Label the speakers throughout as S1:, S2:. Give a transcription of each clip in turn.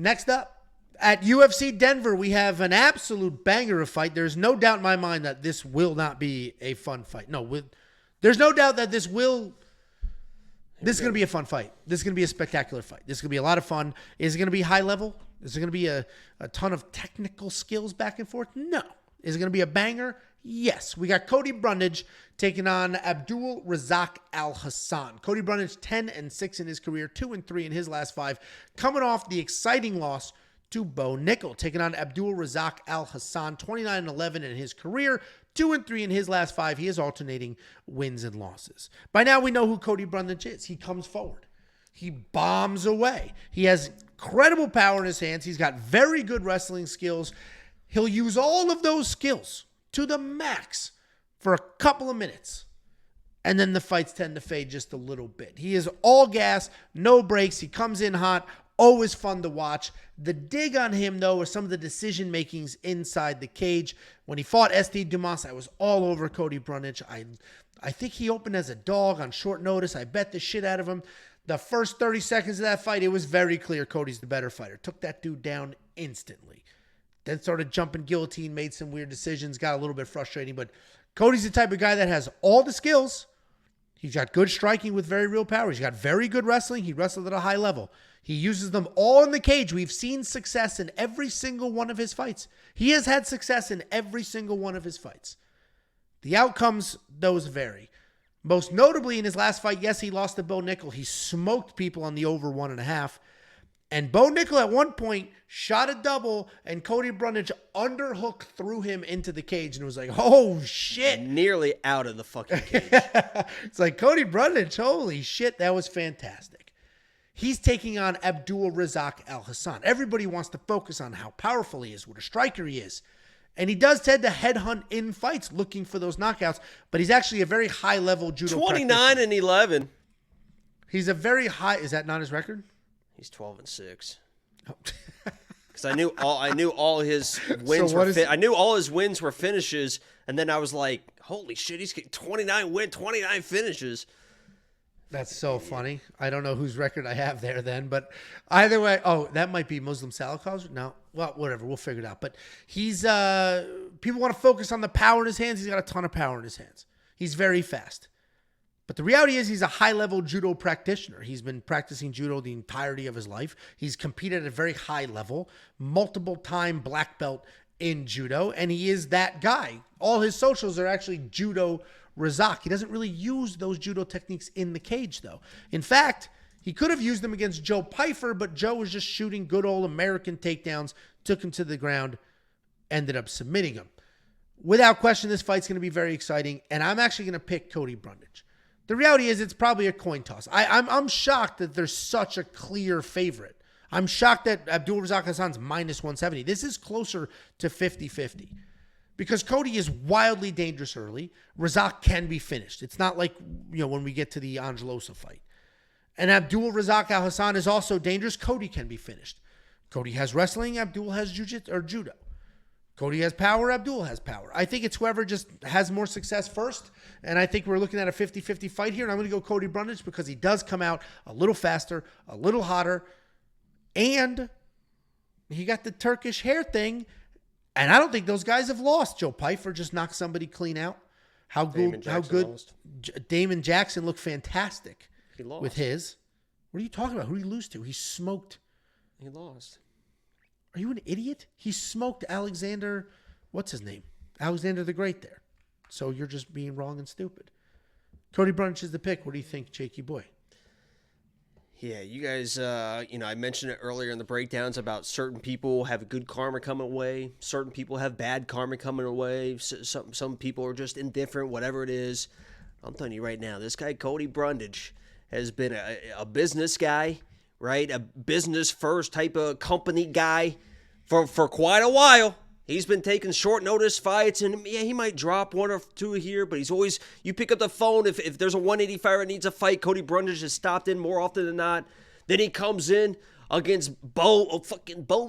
S1: Next up, at UFC Denver, we have an absolute banger of fight. There's no doubt in my mind that this will not be a fun fight. There's no doubt that this is going to be a fun fight. This is going to be a spectacular fight. This is going to be a lot of fun. Is it going to be high level? Is it going to be a ton of technical skills back and forth? No. Is it going to be a banger? Yes. We got Cody Brundage taking on Abdul Razak Alhassan. Cody Brundage 10-6 in his career, 2-3 in his last 5, coming off the exciting loss to Bo Nickel, taking on Abdul Razak Alhassan, 29-11 in his career, 2-3 in his last 5. He is alternating wins and losses. By now we know who Cody Brundage is. He comes forward. He bombs away. He has incredible power in his hands. He's got very good wrestling skills. He'll use all of those skills to the max for a couple of minutes. And then the fights tend to fade just a little bit. He is all gas, no brakes. He comes in hot. Always fun to watch. The dig on him, though, is some of the decision makings inside the cage. When he fought SD Dumas, I was all over Cody Brundage. I think he opened as a dog on short notice. I bet the shit out of him. The first 30 seconds of that fight, it was very clear Cody's the better fighter. Took that dude down instantly. Then started jumping guillotine, made some weird decisions, got a little bit frustrating. But Cody's the type of guy that has all the skills. He's got good striking with very real power. He's got very good wrestling. He wrestled at a high level. He uses them all in the cage. We've seen success in every single one of his fights. He has had success in every single one of his fights. The outcomes, those vary. Most notably in his last fight, yes, he lost to Bo Nickel. He smoked people on the over 1.5. And Bo Nickel at one point shot a double, and Cody Brundage underhooked threw him into the cage. And it was like, oh, shit.
S2: Nearly out of the fucking cage.
S1: It's like, Cody Brundage, holy shit, that was fantastic. He's taking on Abdul Razak Alhassan. Everybody wants to focus on how powerful he is, what a striker he is. And he does tend to headhunt in fights looking for those knockouts, but he's actually a very high-level judo
S2: 29-11.
S1: He's a very high... Is that not his record?
S2: He's 12-6. Oh. Because I knew all his wins I knew all his wins were finishes, and then I was like, holy shit, he's getting 29 finishes.
S1: That's so funny. I don't know whose record I have there then, but either way, that might be Muslim Salikhov's. No, well, whatever. We'll figure it out. But he's, people want to focus on the power in his hands. He's got a ton of power in his hands. He's very fast. But the reality is he's a high-level judo practitioner. He's been practicing judo the entirety of his life. He's competed at a very high level, multiple-time black belt in judo, and he is that guy. All his socials are actually judo Razak. He doesn't really use those judo techniques in the cage, though. In fact, he could have used them against Joe Pyfer, but Joe was just shooting good old American takedowns, took him to the ground, ended up submitting him. Without question, this fight's going to be very exciting, and I'm actually going to pick Cody Brundage. The reality is it's probably a coin toss. I'm shocked that there's such a clear favorite. I'm shocked that Abdul Razak Hassan's minus 170. This is closer to 50-50. Because Cody is wildly dangerous early. Razak can be finished. It's not like, when we get to the Angelosa fight. And Abdul Razak Alhassan is also dangerous. Cody can be finished. Cody has wrestling. Abdul has jiu-jitsu or judo. Cody has power. Abdul has power. I think it's whoever just has more success first. And I think we're looking at a 50-50 fight here. And I'm going to go Cody Brundage because he does come out a little faster, a little hotter. And he got the Turkish hair thing. And I don't think those guys have lost. Joe Pyfer just knocked somebody clean out. How good Damon Jackson looked fantastic with his. What are you talking about? Who did he lose to? He smoked.
S2: He lost.
S1: Are you an idiot? He smoked Alexander, what's his name? Alexander the Great there. So you're just being wrong and stupid. Cody Brundage is the pick. What do you think, Jakey boy?
S2: Yeah, you guys, I mentioned it earlier in the breakdowns about certain people have good karma coming away. Certain people have bad karma coming away. Some people are just indifferent, whatever it is. I'm telling you right now, this guy, Cody Brundage, has been a business guy, right? A business first type of company guy for quite a while. He's been taking short notice fights, and yeah, he might drop one or two here, but he's always, you pick up the phone, if there's a 185 that needs a fight, Cody Brundage has stopped in more often than not. Then he comes in against Bo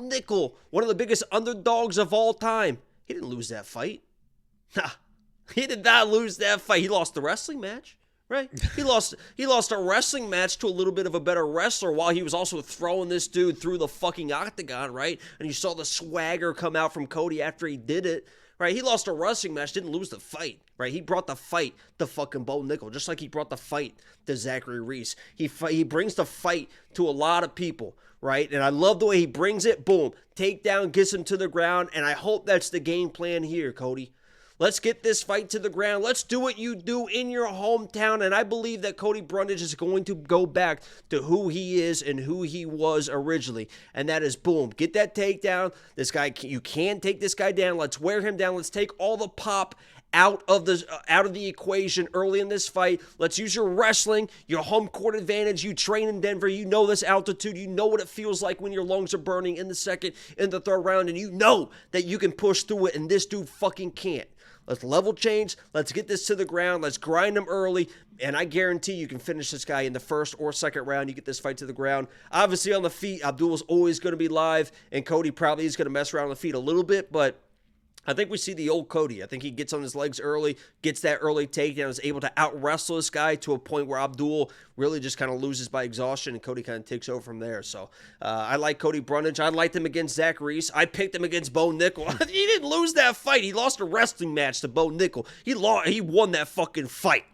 S2: Nickel, one of the biggest underdogs of all time. He didn't lose that fight. Nah, he did not lose that fight. He lost the wrestling match, Right? He lost a wrestling match to a little bit of a better wrestler while he was also throwing this dude through the fucking octagon, right? And you saw the swagger come out from Cody after he did it, right? He lost a wrestling match, didn't lose the fight, right? He brought the fight to fucking Bo Nickel, just like he brought the fight to Zachary Reese. He brings the fight to a lot of people, right? And I love the way he brings it. Boom. Takedown, gets him to the ground, and I hope that's the game plan here, Cody. Let's get this fight to the ground. Let's do what you do in your hometown. And I believe that Cody Brundage is going to go back to who he is and who he was originally. And that is, boom, get that takedown. This guy, you can take this guy down. Let's wear him down. Let's take all the pop out of the equation early in this fight. Let's use your wrestling, your home court advantage. You train in Denver. You know this altitude. You know what it feels like when your lungs are burning in the second, in the third round. And you know that you can push through it. And this dude fucking can't. Let's level change. Let's get this to the ground. Let's grind him early. And I guarantee you can finish this guy in the first or second round. You get this fight to the ground. Obviously on the feet, Abdul's always going to be live. And Cody probably is going to mess around on the feet a little bit. But I think we see the old Cody. I think he gets on his legs early, gets that early takedown, is able to out-wrestle this guy to a point where Abdul really just kind of loses by exhaustion, and Cody kind of takes over from there. So I like Cody Brundage. I liked him against Zach Reese. I picked him against Bo Nickel. He didn't lose that fight. He lost a wrestling match to Bo Nickel. He won that fucking fight.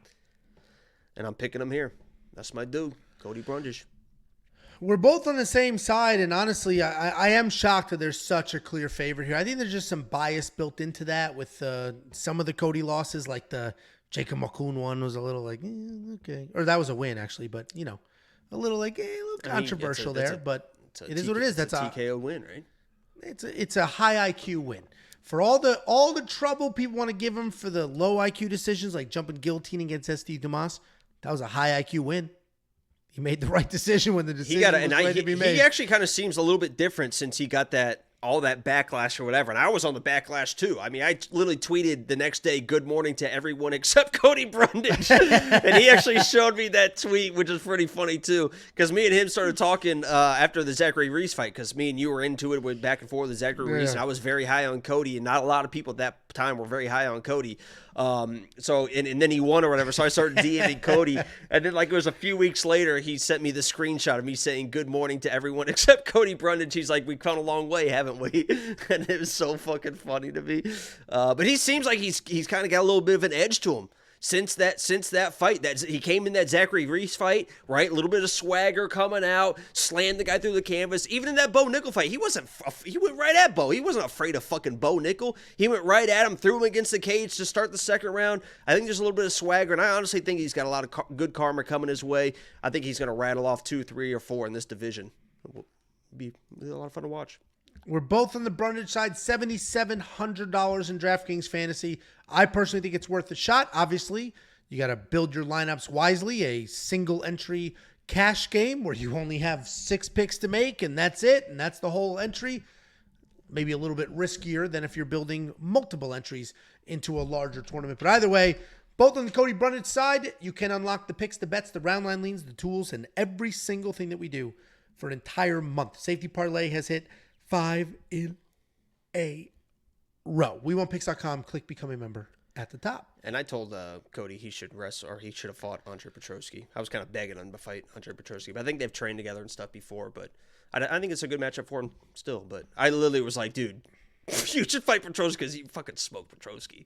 S2: And I'm picking him here. That's my dude, Cody Brundage.
S1: We're both on the same side, and honestly, I am shocked that there's such a clear favorite here. I think there's just some bias built into that with some of the Cody losses, like the Jacob Malkoun one was a little like, okay. Or that was a win, actually, but, a little like, a little controversial but it is what it is. That's
S2: a TKO win, right?
S1: It's a high IQ win. For all the trouble people want to give him for the low IQ decisions, like jumping guillotine against SD Dumas, that was a high IQ win. He made the right decision when the decision was ready to be made.
S2: He actually kind of seems a little bit different since he got all that backlash or whatever. And I was on the backlash too. I mean, I literally tweeted the next day, "Good morning to everyone except Cody Brundage." And he actually showed me that tweet, which is pretty funny too. Because me and him started talking after the Zachary Reese fight. Because me and you were into it, went back and forth with Zachary Reese. And I was very high on Cody. And not a lot of people at that time were very high on Cody. And then he won or whatever. So I started DMing Cody. And then it was a few weeks later, he sent me the screenshot of me saying, "Good morning to everyone except Cody Brundage." He's like, "We've come a long way, haven't we?" And it was so fucking funny to me. But he seems like he's kind of got a little bit of an edge to him. Since that fight, that he came in that Zachary Reese fight, right? A little bit of swagger coming out, slammed the guy through the canvas. Even in that Bo Nickel fight, he went right at Bo. He wasn't afraid of fucking Bo Nickel. He went right at him, threw him against the cage to start the second round. I think there's a little bit of swagger, and I honestly think he's got a lot of good karma coming his way. I think he's going to rattle off 2, 3, or 4 in this division. It'll be a lot of fun to watch.
S1: We're both on the Brundage side, $7,700 in DraftKings Fantasy. I personally think it's worth a shot. Obviously, you got to build your lineups wisely. A single entry cash game where you only have 6 picks to make, and that's it. And that's the whole entry. Maybe a little bit riskier than if you're building multiple entries into a larger tournament. But either way, both on the Cody Brundage side, you can unlock the picks, the bets, the round line leans, the tools, and every single thing that we do for an entire month. Safety Parlay has hit 5 in a row. WeWantPicks.com. Click Become a Member at the top.
S2: And I told Cody he should wrestle, or he should have fought Andre Petroski. I was kind of begging him to fight Andre Petroski, but I think they've trained together and stuff before. But I think it's a good matchup for him still. But I literally was like, dude, you should fight Petroski because you fucking smoked Petroski.